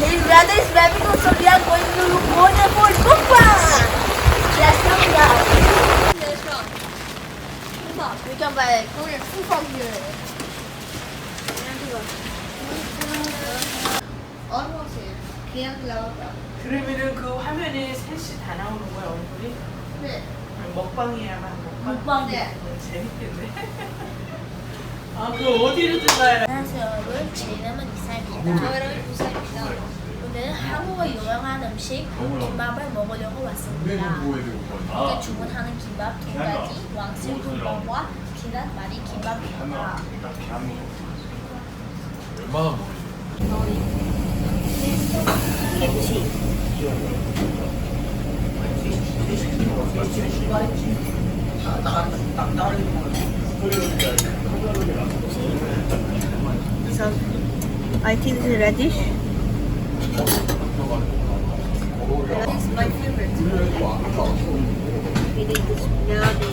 His brother is Babico, so we are going to order for Mukbang. Let's come down. We can buy Korean food from here. 그냥 나올까? 그러면은 그 화면에 셋이 다 나오는 거야 얼굴이? 네. 먹방이야만 먹방. 먹방. 네. 재밌겠네. 아 그거 어디로 들어가야? 안녕하세요 여러분. 제 이름은 이사입니다. 저 이름은 부사입니다. 오늘은 한국어 유명한 음식 김밥을 먹으려고 왔습니다. 이게 주문하는 김밥 두 가지, 왕실 김밥과 계란말이 김밥입니다. 얼마나 먹으지? 김치. So, I think this is radish. This is my favorite. It is yummy.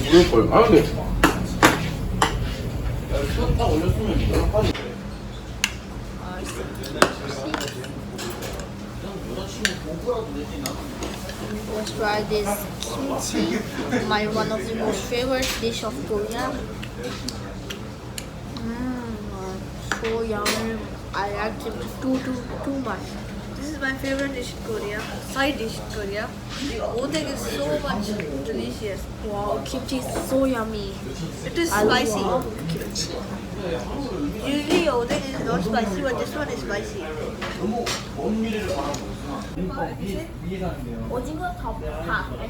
부를 걸. 아 근데 딱 올렸으면 연락하지. Let's try this kimchi, my one of the most favorite dish of Korea. So yummy. I like kimchi too much. This is my favorite dish in Korea. Side dish in Korea. The odeg is so much delicious. Wow, kimchi is so yummy. It is I spicy. love kimchi. Usually odeg is not spicy, but this one is spicy. And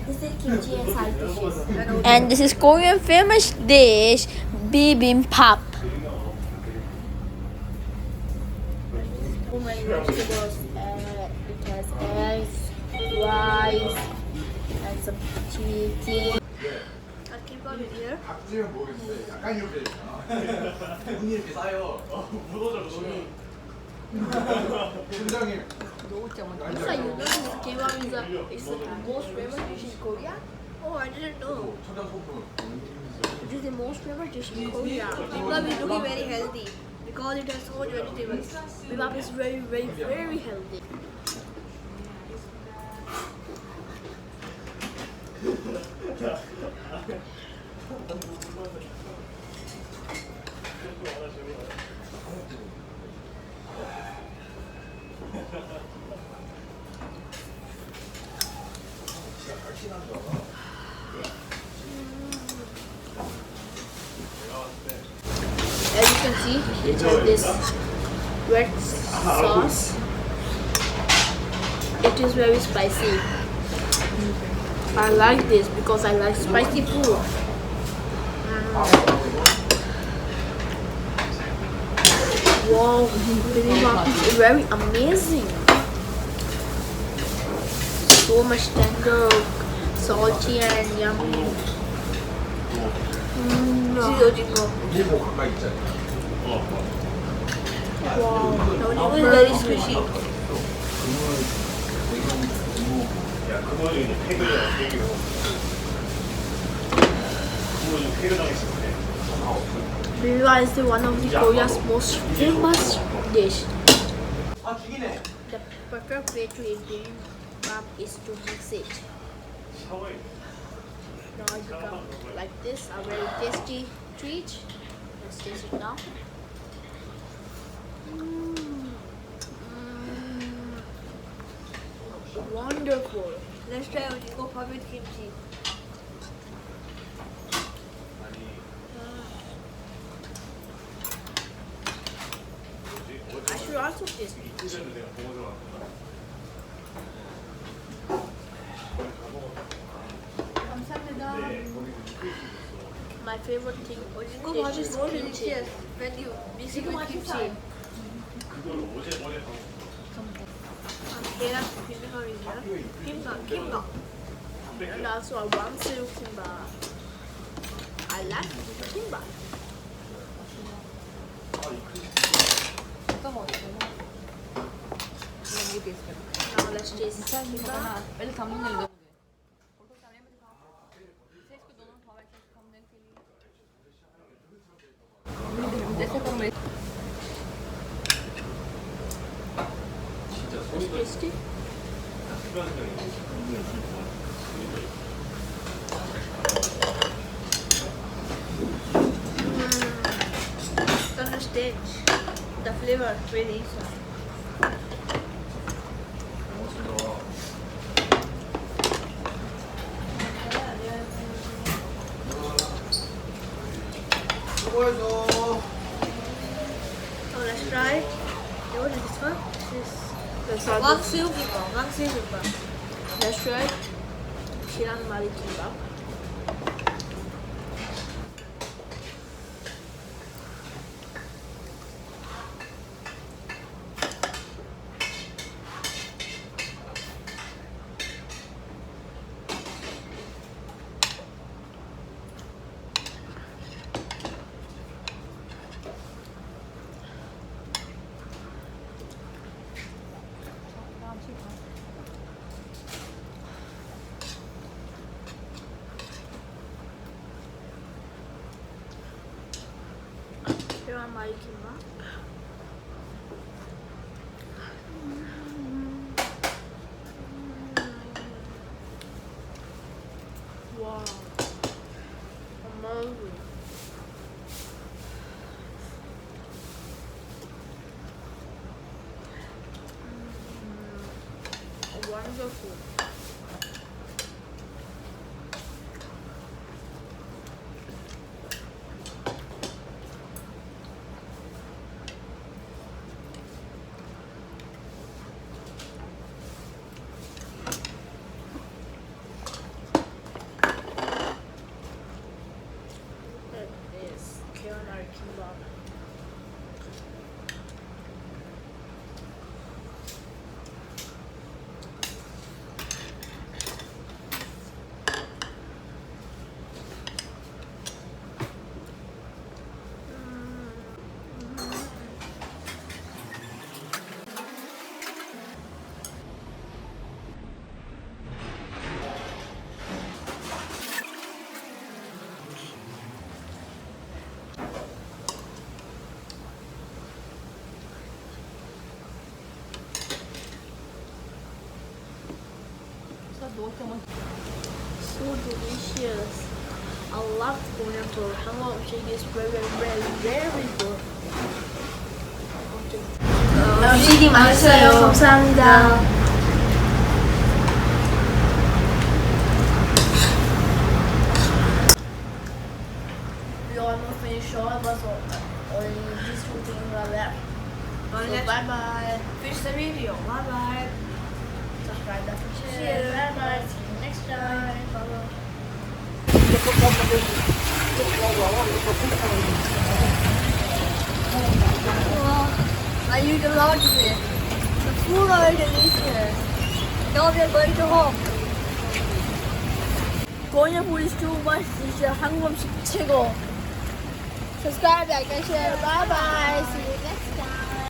this is kimchi and side dishes. And this is Korean famous dish, bibimbap. So many vegetables. It has eggs, rice, and some chicken. I'll keep on it here. 각지는 모르겠는데 약간 이렇게 되잖아. 눈이 이렇게 쌓여. 무너져. 팀장님. Lisa, you know this kimbap is the most favorite dish in Korea? Oh, I didn't know. 천연 소품. It is the most favorite dish in Korea. Bibimbap is looking very healthy because it has so much vegetables. Bibimbap is very healthy. As you can see, it has this red sauce. It is very spicy. I like this because I like spicy food. Wow, bibimbap is very amazing. So much tender, salty and yummy. This is 일본 가까이 있잖아. Wow. Ojiko is very squishy. 야, 그거는 이제 폐교잖아, 폐교. 그거 좀 폐교당했을 때. Bibimbap is one of the Korea's most famous dish. 아 죽이네. The perfect way to eat bibimbap is to mix it. 샤워해. Now it becomes like this, a very tasty treat. Let's taste it now. Wonderful. Let's try Ojiko pub with kimchi. I should also taste it. 그전에 내가 보고 들어왔거든. My favorite thing Ojiko dish pub is is more kimchi. delicious when you mix it with kimchi. 그걸 어제 머리에 하고 계란 비빔밥이냐? 김밥. And also I want to kimbap. I like kimbap. Let me taste it. Now let's taste kimbap. पहले सामने ले लो जैसे तुम Tasty. the stage the flavor really is 수고해서. So let's try. What is this one? This is Wangsil kimbap. Wangsil kimbap. Let's try. 계란말이 kimbap. 계란말이 kimbap. 와, amazing. Wonderful. That is keramari kimbap. So delicious. I love going to Hanwha Umshik. It's very good. 음식이 맛있어요. 감사합니다. We almost finished show. It was only these two things were left. So bye bye. Finish the video. Bye bye. Subscribe, like, and share. Bye bye. See you next time. Bye bye. I use a lot of it. The food are delicious. Now we are going to home. Korean food is too much delicious. 한국 음식 최고. Subscribe, like, and share. Bye bye. See you next time.